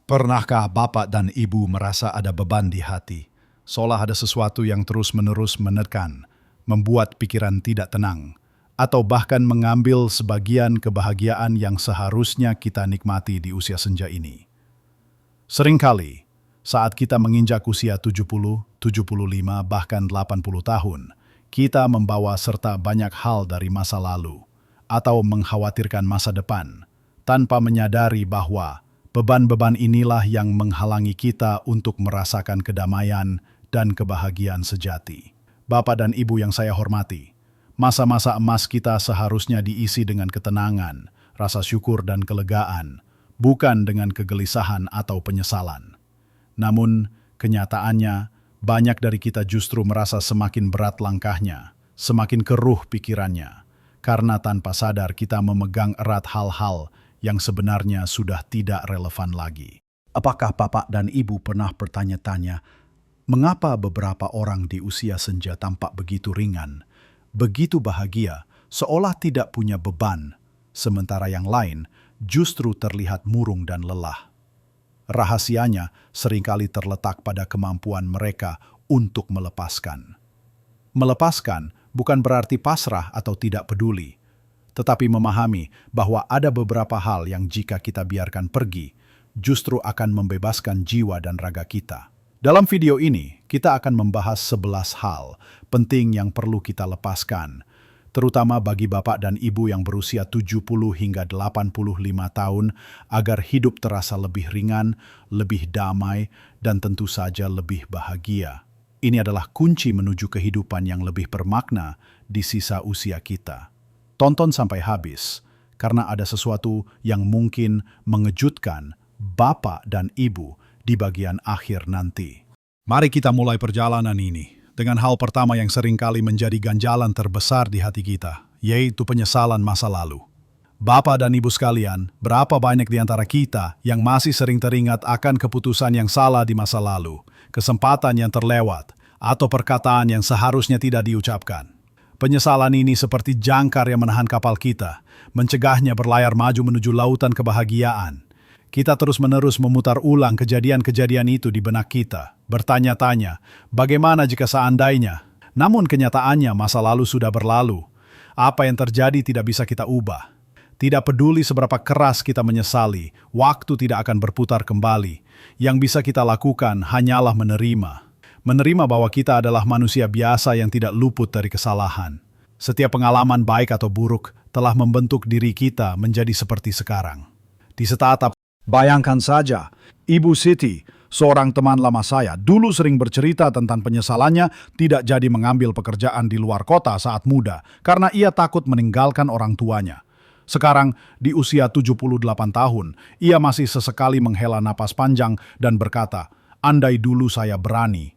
Pernahkah Bapak dan Ibu merasa ada beban di hati, seolah ada sesuatu yang terus-menerus menekan, membuat pikiran tidak tenang, atau bahkan mengambil sebagian kebahagiaan yang seharusnya kita nikmati di usia senja ini? Seringkali, saat kita menginjak usia 70, 75, bahkan 80 tahun, kita membawa serta banyak hal dari masa lalu, atau mengkhawatirkan masa depan, tanpa menyadari bahwa beban-beban inilah yang menghalangi kita untuk merasakan kedamaian dan kebahagiaan sejati. Bapak dan Ibu yang saya hormati, masa-masa emas kita seharusnya diisi dengan ketenangan, rasa syukur dan kelegaan, bukan dengan kegelisahan atau penyesalan. Namun, kenyataannya, banyak dari kita justru merasa semakin berat langkahnya, semakin keruh pikirannya, karena tanpa sadar kita memegang erat hal-hal yang sebenarnya sudah tidak relevan lagi. Apakah Bapak dan Ibu pernah bertanya-tanya, mengapa beberapa orang di usia senja tampak begitu ringan, begitu bahagia, seolah tidak punya beban, sementara yang lain justru terlihat murung dan lelah? Rahasianya seringkali terletak pada kemampuan mereka untuk melepaskan. Melepaskan bukan berarti pasrah atau tidak peduli, tetapi memahami bahwa ada beberapa hal yang jika kita biarkan pergi, justru akan membebaskan jiwa dan raga kita. Dalam video ini, kita akan membahas 11 hal penting yang perlu kita lepaskan, terutama bagi Bapak dan Ibu yang berusia 70 hingga 85 tahun, agar hidup terasa lebih ringan, lebih damai, dan tentu saja lebih bahagia. Ini adalah kunci menuju kehidupan yang lebih bermakna di sisa usia kita. Tonton sampai habis, karena ada sesuatu yang mungkin mengejutkan Bapak dan Ibu di bagian akhir nanti. Mari kita mulai perjalanan ini dengan hal pertama yang seringkali menjadi ganjalan terbesar di hati kita, yaitu penyesalan masa lalu. Bapak dan Ibu sekalian, berapa banyak di antara kita yang masih sering teringat akan keputusan yang salah di masa lalu, kesempatan yang terlewat, atau perkataan yang seharusnya tidak diucapkan. Penyesalan ini seperti jangkar yang menahan kapal kita, mencegahnya berlayar maju menuju lautan kebahagiaan. Kita terus-menerus memutar ulang kejadian-kejadian itu di benak kita, bertanya-tanya, bagaimana jika seandainya? Namun kenyataannya masa lalu sudah berlalu. Apa yang terjadi tidak bisa kita ubah. Tidak peduli seberapa keras kita menyesali, waktu tidak akan berputar kembali. Yang bisa kita lakukan hanyalah menerima. Menerima bahwa kita adalah manusia biasa yang tidak luput dari kesalahan. Setiap pengalaman baik atau buruk telah membentuk diri kita menjadi seperti sekarang. Di startup, bayangkan saja, Ibu Siti, seorang teman lama saya, dulu sering bercerita tentang penyesalannya tidak jadi mengambil pekerjaan di luar kota saat muda karena ia takut meninggalkan orang tuanya. Sekarang, di usia 78 tahun, ia masih sesekali menghela napas panjang dan berkata, "Andai dulu saya berani."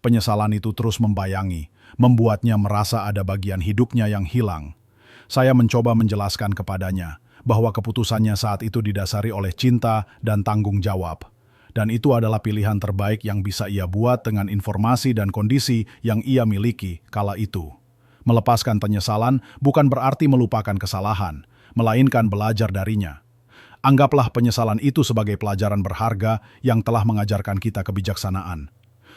Penyesalan itu terus membayangi, membuatnya merasa ada bagian hidupnya yang hilang. Saya mencoba menjelaskan kepadanya bahwa keputusannya saat itu didasari oleh cinta dan tanggung jawab. Dan itu adalah pilihan terbaik yang bisa ia buat dengan informasi dan kondisi yang ia miliki kala itu. Melepaskan penyesalan bukan berarti melupakan kesalahan, melainkan belajar darinya. Anggaplah penyesalan itu sebagai pelajaran berharga yang telah mengajarkan kita kebijaksanaan.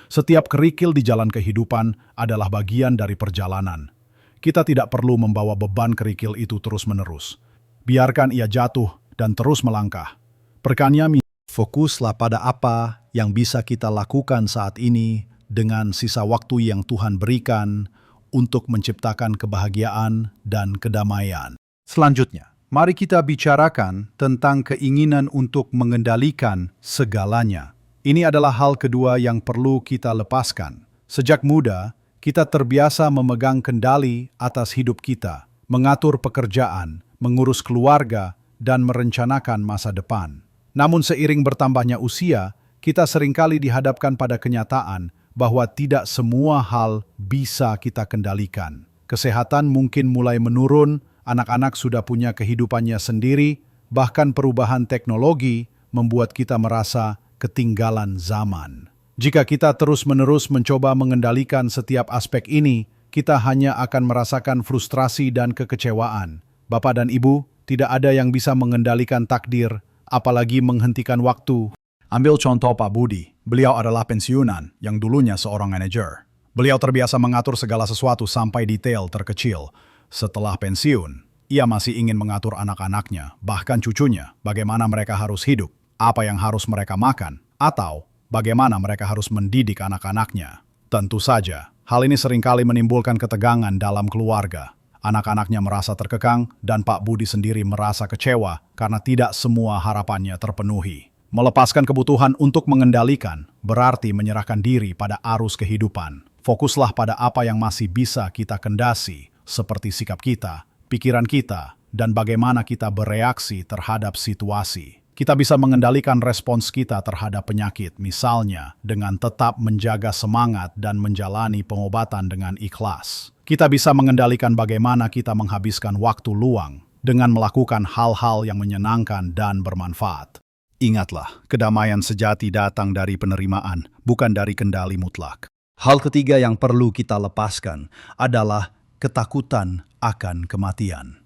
Setiap kerikil di jalan kehidupan adalah bagian dari perjalanan. Kita tidak perlu membawa beban kerikil itu terus-menerus. Biarkan ia jatuh dan terus melangkah. Perkanya, fokuslah pada apa yang bisa kita lakukan saat ini dengan sisa waktu yang Tuhan berikan untuk menciptakan kebahagiaan dan kedamaian. Selanjutnya, mari kita bicarakan tentang keinginan untuk mengendalikan segalanya. Ini adalah hal kedua yang perlu kita lepaskan. Sejak muda, kita terbiasa memegang kendali atas hidup kita, mengatur pekerjaan, mengurus keluarga, dan merencanakan masa depan. Namun seiring bertambahnya usia, kita seringkali dihadapkan pada kenyataan bahwa tidak semua hal bisa kita kendalikan. Kesehatan mungkin mulai menurun, anak-anak sudah punya kehidupannya sendiri, bahkan perubahan teknologi membuat kita merasa ketinggalan zaman. Jika kita terus-menerus mencoba mengendalikan setiap aspek ini, kita hanya akan merasakan frustrasi dan kekecewaan. Bapak dan Ibu, tidak ada yang bisa mengendalikan takdir, apalagi menghentikan waktu. Ambil contoh Pak Budi. Beliau adalah pensiunan yang dulunya seorang manajer. Beliau terbiasa mengatur segala sesuatu sampai detail terkecil. Setelah pensiun, ia masih ingin mengatur anak-anaknya, bahkan cucunya, bagaimana mereka harus hidup, apa yang harus mereka makan, atau bagaimana mereka harus mendidik anak-anaknya. Tentu saja, hal ini seringkali menimbulkan ketegangan dalam keluarga. Anak-anaknya merasa terkekang dan Pak Budi sendiri merasa kecewa karena tidak semua harapannya terpenuhi. Melepaskan kebutuhan untuk mengendalikan berarti menyerahkan diri pada arus kehidupan. Fokuslah pada apa yang masih bisa kita kendasi, seperti sikap kita, pikiran kita, dan bagaimana kita bereaksi terhadap situasi. Kita bisa mengendalikan respons kita terhadap penyakit, misalnya dengan tetap menjaga semangat dan menjalani pengobatan dengan ikhlas. Kita bisa mengendalikan bagaimana kita menghabiskan waktu luang dengan melakukan hal-hal yang menyenangkan dan bermanfaat. Ingatlah, kedamaian sejati datang dari penerimaan, bukan dari kendali mutlak. Hal ketiga yang perlu kita lepaskan adalah ketakutan akan kematian.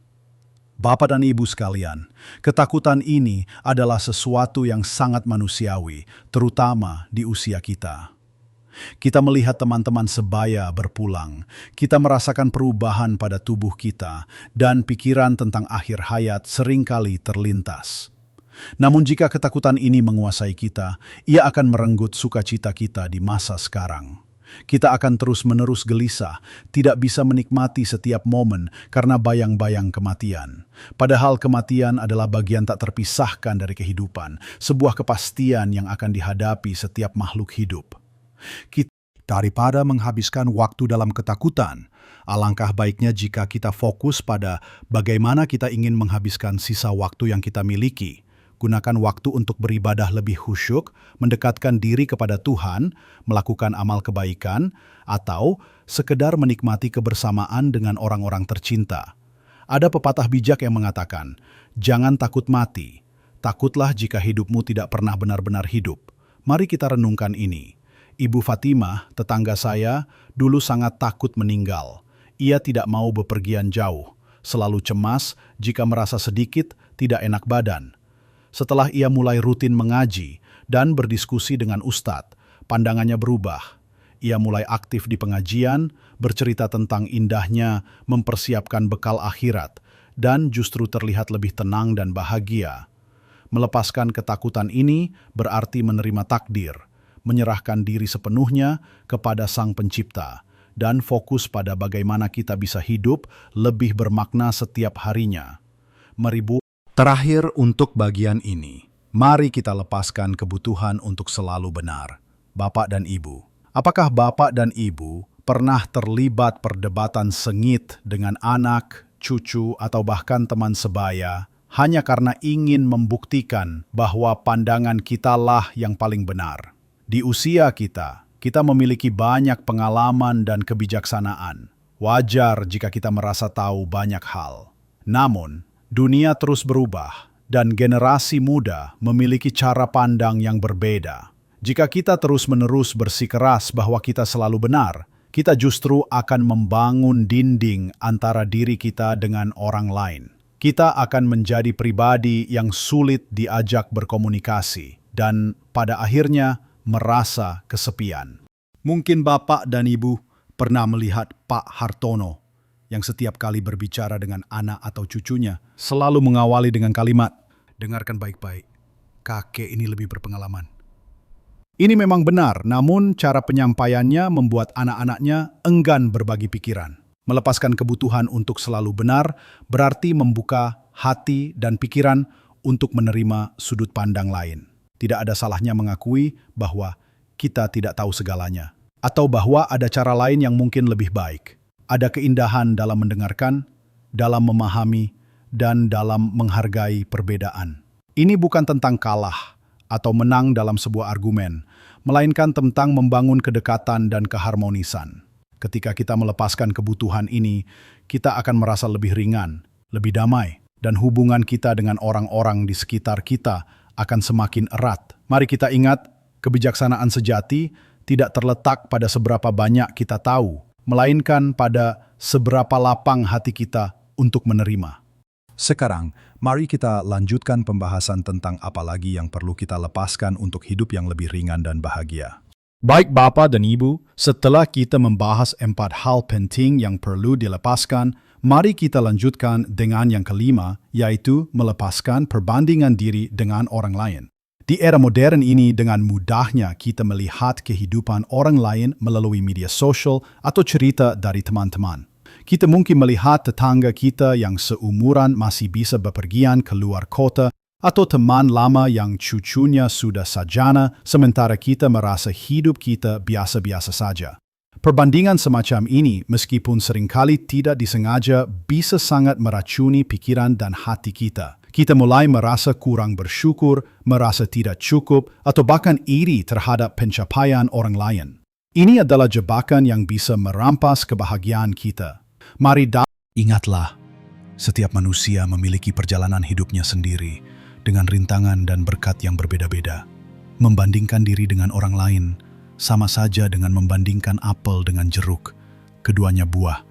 Bapak dan Ibu sekalian, ketakutan ini adalah sesuatu yang sangat manusiawi, terutama di usia kita. Kita melihat teman-teman sebaya berpulang, kita merasakan perubahan pada tubuh kita, dan pikiran tentang akhir hayat seringkali terlintas. Namun jika ketakutan ini menguasai kita, ia akan merenggut sukacita kita di masa sekarang. Kita akan terus-menerus gelisah, tidak bisa menikmati setiap momen karena bayang-bayang kematian. Padahal kematian adalah bagian tak terpisahkan dari kehidupan, sebuah kepastian yang akan dihadapi setiap makhluk hidup. Daripada menghabiskan waktu dalam ketakutan, alangkah baiknya jika kita fokus pada bagaimana kita ingin menghabiskan sisa waktu yang kita miliki. Gunakan waktu untuk beribadah lebih khusyuk, mendekatkan diri kepada Tuhan, melakukan amal kebaikan, atau sekedar menikmati kebersamaan dengan orang-orang tercinta. Ada pepatah bijak yang mengatakan, "Jangan takut mati, takutlah jika hidupmu tidak pernah benar-benar hidup." Mari kita renungkan ini. Ibu Fatimah, tetangga saya, dulu sangat takut meninggal. Ia tidak mau bepergian jauh, selalu cemas jika merasa sedikit tidak enak badan. Setelah ia mulai rutin mengaji dan berdiskusi dengan ustadz, pandangannya berubah. Ia mulai aktif di pengajian, bercerita tentang indahnya mempersiapkan bekal akhirat, dan justru terlihat lebih tenang dan bahagia. Melepaskan ketakutan ini berarti menerima takdir, menyerahkan diri sepenuhnya kepada Sang Pencipta, dan fokus pada bagaimana kita bisa hidup lebih bermakna setiap harinya. Terakhir untuk bagian ini, mari kita lepaskan kebutuhan untuk selalu benar. Bapak dan Ibu, apakah Bapak dan Ibu pernah terlibat perdebatan sengit dengan anak, cucu, atau bahkan teman sebaya hanya karena ingin membuktikan bahwa pandangan kitalah yang paling benar? Di usia kita, kita memiliki banyak pengalaman dan kebijaksanaan. Wajar jika kita merasa tahu banyak hal. Namun, dunia terus berubah, dan generasi muda memiliki cara pandang yang berbeda. Jika kita terus-menerus bersikeras bahwa kita selalu benar, kita justru akan membangun dinding antara diri kita dengan orang lain. Kita akan menjadi pribadi yang sulit diajak berkomunikasi, dan pada akhirnya merasa kesepian. Mungkin Bapak dan Ibu pernah melihat Pak Hartono, yang setiap kali berbicara dengan anak atau cucunya, selalu mengawali dengan kalimat, "Dengarkan baik-baik, kakek ini lebih berpengalaman." Ini memang benar, namun cara penyampaiannya membuat anak-anaknya enggan berbagi pikiran. Melepaskan kebutuhan untuk selalu benar berarti membuka hati dan pikiran untuk menerima sudut pandang lain. Tidak ada salahnya mengakui bahwa kita tidak tahu segalanya, atau bahwa ada cara lain yang mungkin lebih baik. Ada keindahan dalam mendengarkan, dalam memahami, dan dalam menghargai perbedaan. Ini bukan tentang kalah atau menang dalam sebuah argumen, melainkan tentang membangun kedekatan dan keharmonisan. Ketika kita melepaskan kebutuhan ini, kita akan merasa lebih ringan, lebih damai, dan hubungan kita dengan orang-orang di sekitar kita akan semakin erat. Mari kita ingat, kebijaksanaan sejati tidak terletak pada seberapa banyak kita tahu, melainkan pada seberapa lapang hati kita untuk menerima. Sekarang, mari kita lanjutkan pembahasan tentang apa lagi yang perlu kita lepaskan untuk hidup yang lebih ringan dan bahagia. Baik Bapak dan Ibu, setelah kita membahas 4 hal penting yang perlu dilepaskan, mari kita lanjutkan dengan yang kelima, yaitu melepaskan perbandingan diri dengan orang lain. Di era modern ini, dengan mudahnya kita melihat kehidupan orang lain melalui media sosial atau cerita dari teman-teman. Kita mungkin melihat tetangga kita yang seumuran masih bisa bepergian ke luar kota, atau teman lama yang cucunya sudah sarjana, sementara kita merasa hidup kita biasa-biasa saja. Perbandingan semacam ini, meskipun seringkali tidak disengaja, bisa sangat meracuni pikiran dan hati kita. Kita mulai merasa kurang bersyukur, merasa tidak cukup, atau bahkan iri terhadap pencapaian orang lain. Ini adalah jebakan yang bisa merampas kebahagiaan kita. Ingatlah, setiap manusia memiliki perjalanan hidupnya sendiri, dengan rintangan dan berkat yang berbeda-beda. Membandingkan diri dengan orang lain sama saja dengan membandingkan apel dengan jeruk. Keduanya buah,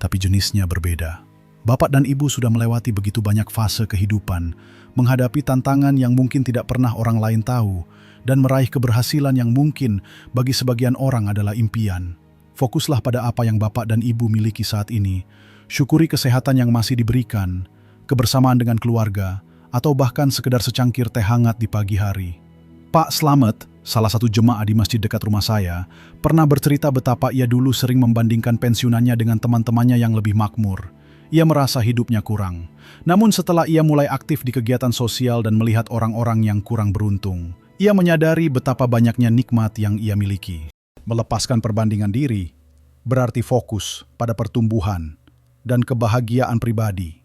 tapi jenisnya berbeda. Bapak dan Ibu sudah melewati begitu banyak fase kehidupan, menghadapi tantangan yang mungkin tidak pernah orang lain tahu, dan meraih keberhasilan yang mungkin bagi sebagian orang adalah impian. Fokuslah pada apa yang Bapak dan Ibu miliki saat ini. Syukuri kesehatan yang masih diberikan, kebersamaan dengan keluarga, atau bahkan sekedar secangkir teh hangat di pagi hari. Pak Slamet, salah satu jemaah di masjid dekat rumah saya, pernah bercerita betapa ia dulu sering membandingkan pensiunannya dengan teman-temannya yang lebih makmur. Ia merasa hidupnya kurang. Namun setelah ia mulai aktif di kegiatan sosial dan melihat orang-orang yang kurang beruntung, ia menyadari betapa banyaknya nikmat yang ia miliki. Melepaskan perbandingan diri berarti fokus pada pertumbuhan dan kebahagiaan pribadi,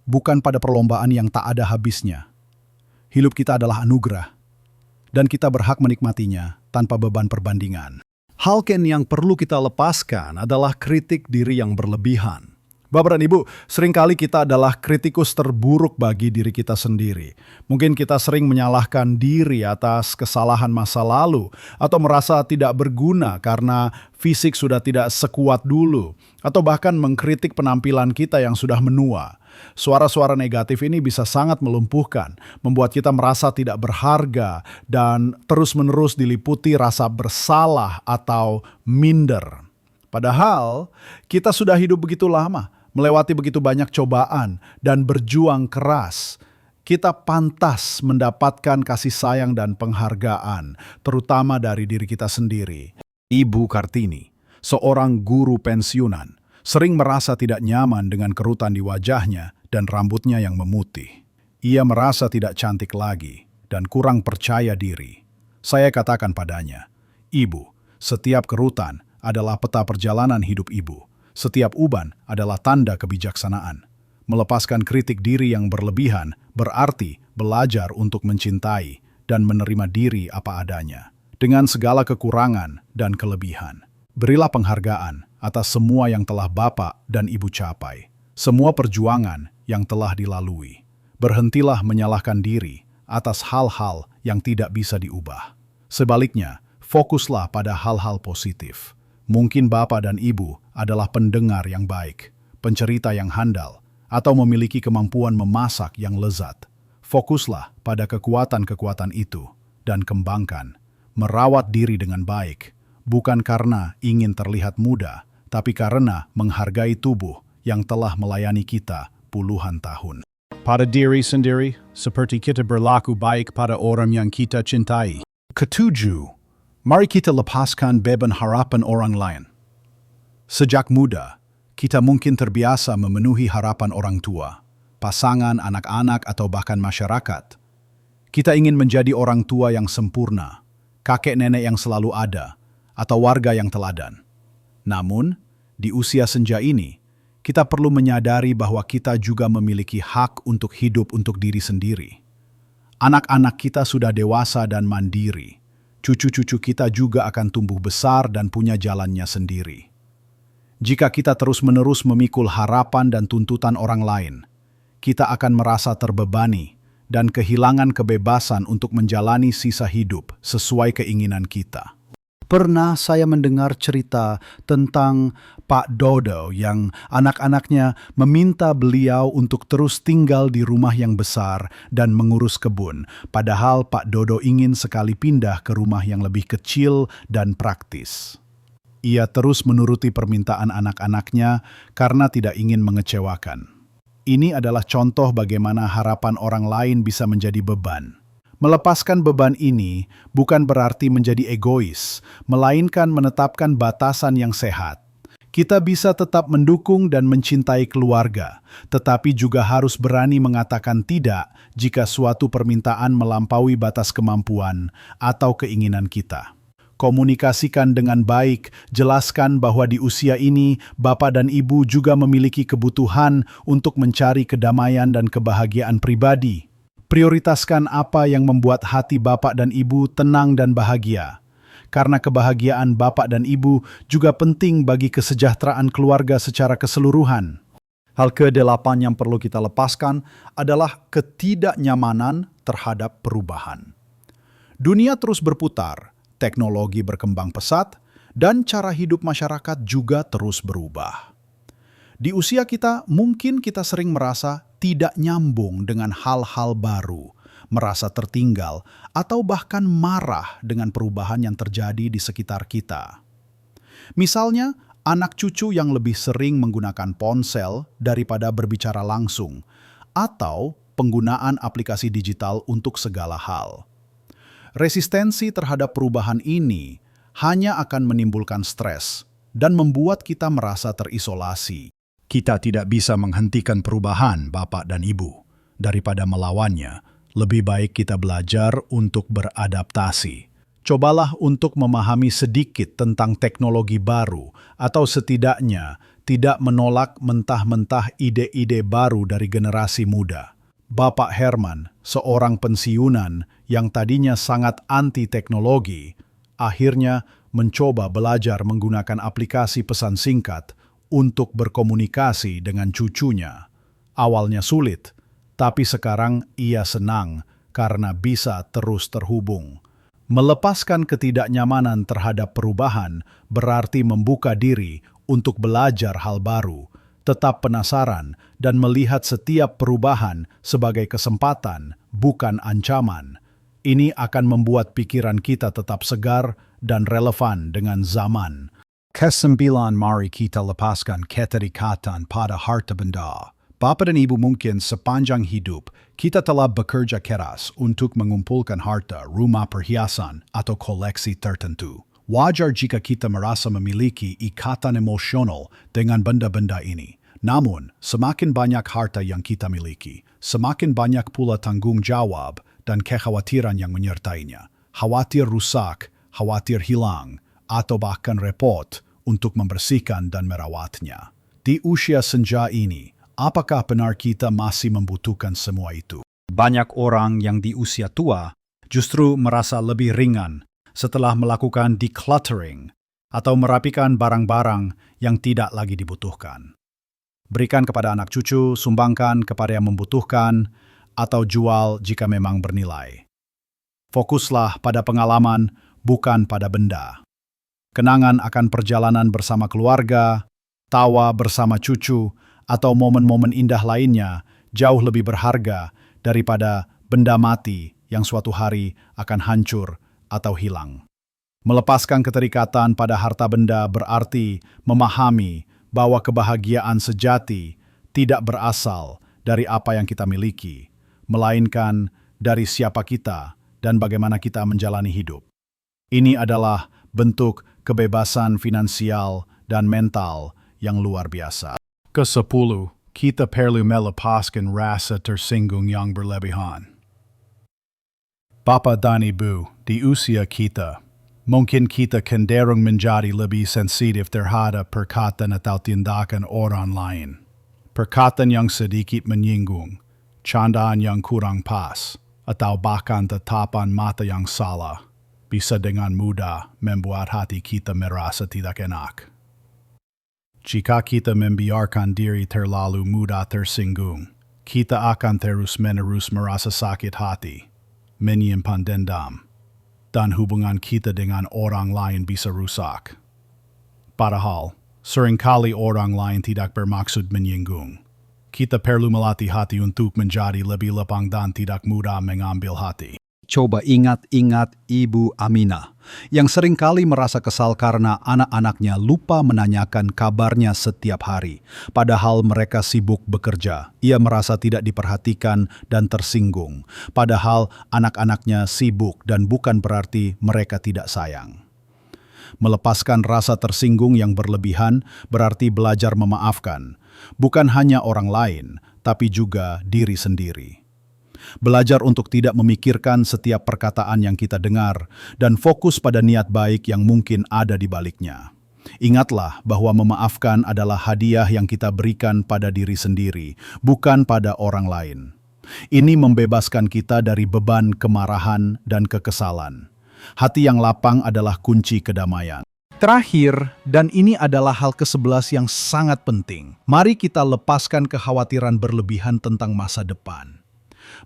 bukan pada perlombaan yang tak ada habisnya. Hidup kita adalah anugerah, dan kita berhak menikmatinya tanpa beban perbandingan. Hal yang perlu kita lepaskan adalah kritik diri yang berlebihan. Bapak dan Ibu, seringkali kita adalah kritikus terburuk bagi diri kita sendiri. Mungkin kita sering menyalahkan diri atas kesalahan masa lalu, atau merasa tidak berguna karena fisik sudah tidak sekuat dulu, atau bahkan mengkritik penampilan kita yang sudah menua. Suara-suara negatif ini bisa sangat melumpuhkan, membuat kita merasa tidak berharga, dan terus-menerus diliputi rasa bersalah atau minder. Padahal, kita sudah hidup begitu lama, melewati begitu banyak cobaan, dan berjuang keras. Kita pantas mendapatkan kasih sayang dan penghargaan, terutama dari diri kita sendiri. Ibu Kartini, seorang guru pensiunan, sering merasa tidak nyaman dengan kerutan di wajahnya dan rambutnya yang memutih. Ia merasa tidak cantik lagi dan kurang percaya diri. Saya katakan padanya, "Ibu, setiap kerutan adalah peta perjalanan hidup Ibu. Setiap uban adalah tanda kebijaksanaan. Melepaskan kritik diri yang berlebihan berarti belajar untuk mencintai dan menerima diri apa adanya, dengan segala kekurangan dan kelebihan. Berilah penghargaan atas semua yang telah Bapak dan Ibu capai, semua perjuangan yang telah dilalui. Berhentilah menyalahkan diri atas hal-hal yang tidak bisa diubah. Sebaliknya, fokuslah pada hal-hal positif. Mungkin Bapak dan Ibu adalah pendengar yang baik, pencerita yang handal, atau memiliki kemampuan memasak yang lezat. Fokuslah pada kekuatan-kekuatan itu dan kembangkan. Merawat diri dengan baik, bukan karena ingin terlihat muda, tapi karena menghargai tubuh yang telah melayani kita puluhan tahun. Pada diri sendiri, seperti kita berlaku baik pada orang yang kita cintai. Ketujuh, mari kita lepaskan beban harapan orang lain. Sejak muda, kita mungkin terbiasa memenuhi harapan orang tua, pasangan, anak-anak, atau bahkan masyarakat. Kita ingin menjadi orang tua yang sempurna, kakek nenek yang selalu ada, atau warga yang teladan. Namun, di usia senja ini, kita perlu menyadari bahwa kita juga memiliki hak untuk hidup untuk diri sendiri. Anak-anak kita sudah dewasa dan mandiri. Cucu-cucu kita juga akan tumbuh besar dan punya jalannya sendiri. Jika kita terus-menerus memikul harapan dan tuntutan orang lain, kita akan merasa terbebani dan kehilangan kebebasan untuk menjalani sisa hidup sesuai keinginan kita. Pernah saya mendengar cerita tentang Pak Dodo yang anak-anaknya meminta beliau untuk terus tinggal di rumah yang besar dan mengurus kebun, padahal Pak Dodo ingin sekali pindah ke rumah yang lebih kecil dan praktis. Ia terus menuruti permintaan anak-anaknya karena tidak ingin mengecewakan. Ini adalah contoh bagaimana harapan orang lain bisa menjadi beban. Melepaskan beban ini bukan berarti menjadi egois, melainkan menetapkan batasan yang sehat. Kita bisa tetap mendukung dan mencintai keluarga, tetapi juga harus berani mengatakan tidak jika suatu permintaan melampaui batas kemampuan atau keinginan kita. Komunikasikan dengan baik, jelaskan bahwa di usia ini, Bapak dan Ibu juga memiliki kebutuhan untuk mencari kedamaian dan kebahagiaan pribadi. Prioritaskan apa yang membuat hati Bapak dan Ibu tenang dan bahagia. Karena kebahagiaan Bapak dan Ibu juga penting bagi kesejahteraan keluarga secara keseluruhan. Hal ke-8 yang perlu kita lepaskan adalah ketidaknyamanan terhadap perubahan. Dunia terus berputar, teknologi berkembang pesat, dan cara hidup masyarakat juga terus berubah. Di usia kita, mungkin kita sering merasa tidak nyambung dengan hal-hal baru, merasa tertinggal, atau bahkan marah dengan perubahan yang terjadi di sekitar kita. Misalnya, anak cucu yang lebih sering menggunakan ponsel daripada berbicara langsung, atau penggunaan aplikasi digital untuk segala hal. Resistensi terhadap perubahan ini hanya akan menimbulkan stres dan membuat kita merasa terisolasi. Kita tidak bisa menghentikan perubahan, Bapak dan Ibu. Daripada melawannya, lebih baik kita belajar untuk beradaptasi. Cobalah untuk memahami sedikit tentang teknologi baru, atau setidaknya tidak menolak mentah-mentah ide-ide baru dari generasi muda. Bapak Herman, seorang pensiunan yang tadinya sangat anti-teknologi, akhirnya mencoba belajar menggunakan aplikasi pesan singkat untuk berkomunikasi dengan cucunya. Awalnya sulit, tapi sekarang ia senang karena bisa terus terhubung. Melepaskan ketidaknyamanan terhadap perubahan berarti membuka diri untuk belajar hal baru, tetap penasaran, dan melihat setiap perubahan sebagai kesempatan, bukan ancaman. Ini akan membuat pikiran kita tetap segar dan relevan dengan zaman. Kesembilan, mari kita lepaskan keterikatan pada harta benda. Bapak dan Ibu, mungkin sepanjang hidup, kita telah bekerja keras untuk mengumpulkan harta, rumah perhiasan, atau koleksi tertentu. Wajar jika kita merasa memiliki ikatan emosional dengan benda-benda ini. Namun, semakin banyak harta yang kita miliki, semakin banyak pula tanggung jawab dan kekhawatiran yang menyertainya. Khawatir rusak, khawatir hilang, atau bahkan repot untuk membersihkan dan merawatnya. Di usia senja ini, apakah benar kita masih membutuhkan semua itu? Banyak orang yang di usia tua justru merasa lebih ringan setelah melakukan decluttering atau merapikan barang-barang yang tidak lagi dibutuhkan. Berikan kepada anak cucu, sumbangkan kepada yang membutuhkan, atau jual jika memang bernilai. Fokuslah pada pengalaman, bukan pada benda. Kenangan akan perjalanan bersama keluarga, tawa bersama cucu, atau momen-momen indah lainnya jauh lebih berharga daripada benda mati yang suatu hari akan hancur atau hilang. Melepaskan keterikatan pada harta benda berarti memahami bahwa kebahagiaan sejati tidak berasal dari apa yang kita miliki, melainkan dari siapa kita dan bagaimana kita menjalani hidup. Ini adalah bentuk kebebasan finansial dan mental yang luar biasa. Ke-10, kita perlu melepaskan rasa tersinggung yang berlebihan. Bapak dan Ibu, di usia kita, mungkin kita cenderung menjadi lebih sensitif terhadap perkataan atau tindakan orang lain. Perkataan yang sedikit menyinggung, candaan yang kurang pas, atau bahkan tatapan mata yang salah, bisa dengan mudah membuat hati kita merasa tidak enak. Jika kita membiarkan diri terlalu mudah tersinggung, kita akan terus-menerus merasa sakit hati, menyimpan dendam, dan hubungan kita dengan orang lain bisa rusak. Padahal, seringkali orang lain tidak bermaksud menyinggung. Kita perlu melatih hati untuk menjadi lebih lapang dan tidak mudah mengambil hati. Coba ingat-ingat Ibu Aminah yang seringkali merasa kesal karena anak-anaknya lupa menanyakan kabarnya setiap hari. Padahal mereka sibuk bekerja. Ia merasa tidak diperhatikan dan tersinggung. Padahal anak-anaknya sibuk dan bukan berarti mereka tidak sayang. Melepaskan rasa tersinggung yang berlebihan berarti belajar memaafkan, bukan hanya orang lain, tapi juga diri sendiri. Belajar untuk tidak memikirkan setiap perkataan yang kita dengar dan fokus pada niat baik yang mungkin ada di baliknya. Ingatlah bahwa memaafkan adalah hadiah yang kita berikan pada diri sendiri, bukan pada orang lain. Ini membebaskan kita dari beban kemarahan dan kekesalan. Hati yang lapang adalah kunci kedamaian. Terakhir, dan ini adalah hal ke-11 yang sangat penting. Mari kita lepaskan kekhawatiran berlebihan tentang masa depan.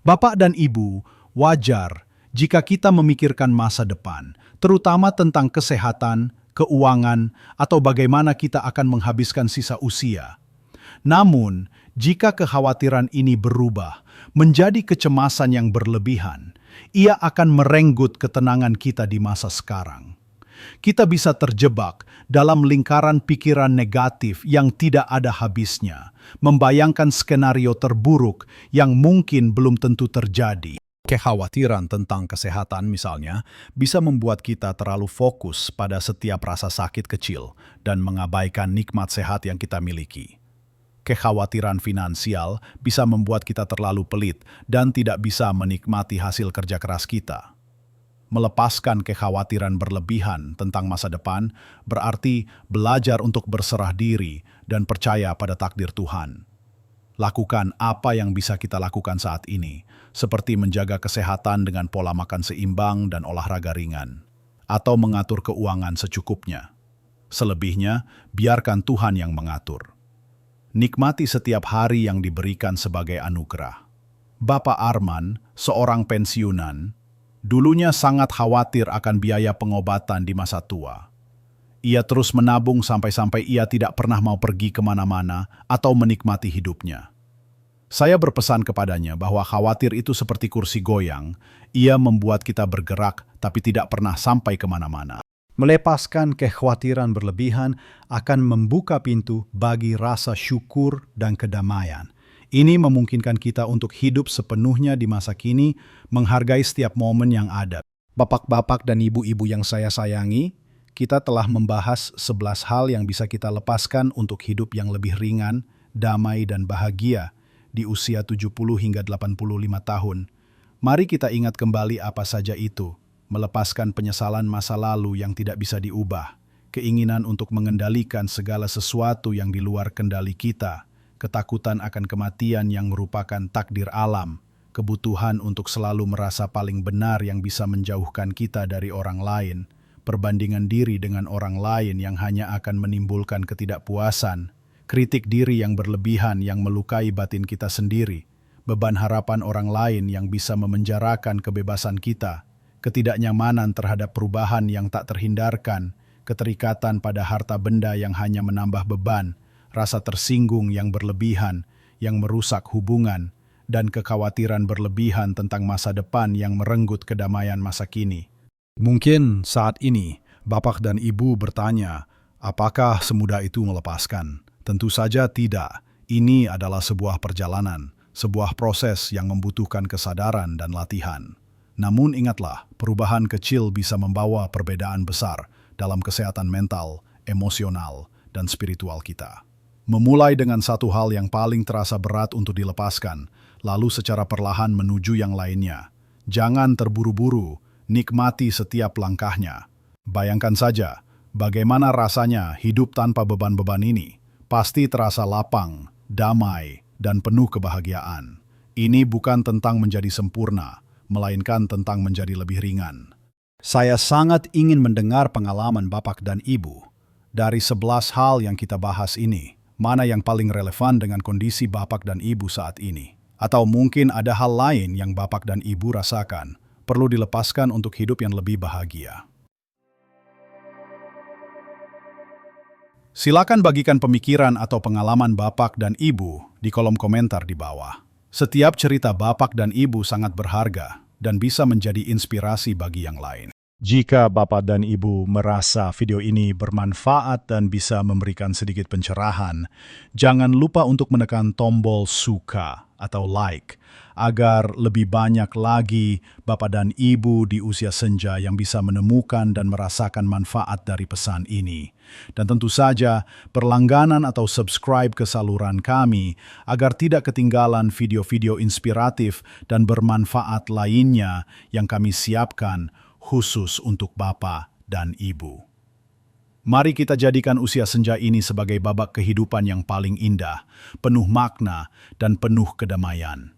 Bapak dan Ibu, wajar jika kita memikirkan masa depan, terutama tentang kesehatan, keuangan, atau bagaimana kita akan menghabiskan sisa usia. Namun, jika kekhawatiran ini berubah menjadi kecemasan yang berlebihan, ia akan merenggut ketenangan kita di masa sekarang. Kita bisa terjebak dalam lingkaran pikiran negatif yang tidak ada habisnya, membayangkan skenario terburuk yang mungkin belum tentu terjadi. Kekhawatiran tentang kesehatan misalnya bisa membuat kita terlalu fokus pada setiap rasa sakit kecil dan mengabaikan nikmat sehat yang kita miliki. Kekhawatiran finansial bisa membuat kita terlalu pelit dan tidak bisa menikmati hasil kerja keras kita. Melepaskan kekhawatiran berlebihan tentang masa depan berarti belajar untuk berserah diri dan percaya pada takdir Tuhan. Lakukan apa yang bisa kita lakukan saat ini, seperti menjaga kesehatan dengan pola makan seimbang dan olahraga ringan, atau mengatur keuangan secukupnya. Selebihnya, biarkan Tuhan yang mengatur. Nikmati setiap hari yang diberikan sebagai anugerah. Bapak Arman, seorang pensiunan, dulunya sangat khawatir akan biaya pengobatan di masa tua. Ia terus menabung sampai-sampai ia tidak pernah mau pergi kemana-mana atau menikmati hidupnya. Saya berpesan kepadanya bahwa khawatir itu seperti kursi goyang, ia membuat kita bergerak tapi tidak pernah sampai kemana-mana. Melepaskan kekhawatiran berlebihan akan membuka pintu bagi rasa syukur dan kedamaian. Ini memungkinkan kita untuk hidup sepenuhnya di masa kini, menghargai setiap momen yang ada. Bapak-bapak dan ibu-ibu yang saya sayangi, kita telah membahas 11 hal yang bisa kita lepaskan untuk hidup yang lebih ringan, damai dan bahagia di usia 70 hingga 85 tahun. Mari kita ingat kembali apa saja itu. Melepaskan penyesalan masa lalu yang tidak bisa diubah, keinginan untuk mengendalikan segala sesuatu yang di luar kendali kita, ketakutan akan kematian yang merupakan takdir alam, kebutuhan untuk selalu merasa paling benar yang bisa menjauhkan kita dari orang lain, perbandingan diri dengan orang lain yang hanya akan menimbulkan ketidakpuasan, kritik diri yang berlebihan yang melukai batin kita sendiri, beban harapan orang lain yang bisa memenjarakan kebebasan kita, ketidaknyamanan terhadap perubahan yang tak terhindarkan, keterikatan pada harta benda yang hanya menambah beban, rasa tersinggung yang berlebihan, yang merusak hubungan, dan kekhawatiran berlebihan tentang masa depan yang merenggut kedamaian masa kini. Mungkin saat ini, Bapak dan Ibu bertanya, apakah semudah itu melepaskan? Tentu saja tidak. Ini adalah sebuah perjalanan, sebuah proses yang membutuhkan kesadaran dan latihan. Namun ingatlah, perubahan kecil bisa membawa perbedaan besar dalam kesehatan mental, emosional, dan spiritual kita. Memulai dengan satu hal yang paling terasa berat untuk dilepaskan, lalu secara perlahan menuju yang lainnya. Jangan terburu-buru, nikmati setiap langkahnya. Bayangkan saja, bagaimana rasanya hidup tanpa beban-beban ini. Pasti terasa lapang, damai, dan penuh kebahagiaan. Ini bukan tentang menjadi sempurna, melainkan tentang menjadi lebih ringan. Saya sangat ingin mendengar pengalaman Bapak dan Ibu. Dari 11 hal yang kita bahas ini, mana yang paling relevan dengan kondisi Bapak dan Ibu saat ini? Atau mungkin ada hal lain yang Bapak dan Ibu rasakan? perlu dilepaskan untuk hidup yang lebih bahagia. Silakan bagikan pemikiran atau pengalaman Bapak dan Ibu di kolom komentar di bawah. Setiap cerita Bapak dan Ibu sangat berharga dan bisa menjadi inspirasi bagi yang lain. Jika Bapak dan Ibu merasa video ini bermanfaat dan bisa memberikan sedikit pencerahan, jangan lupa untuk menekan tombol suka atau like, agar lebih banyak lagi Bapak dan Ibu di usia senja yang bisa menemukan dan merasakan manfaat dari pesan ini. Dan tentu saja, berlangganan atau subscribe ke saluran kami agar tidak ketinggalan video-video inspiratif dan bermanfaat lainnya yang kami siapkan khusus untuk Bapak dan Ibu. Mari kita jadikan usia senja ini sebagai babak kehidupan yang paling indah, penuh makna, dan penuh kedamaian.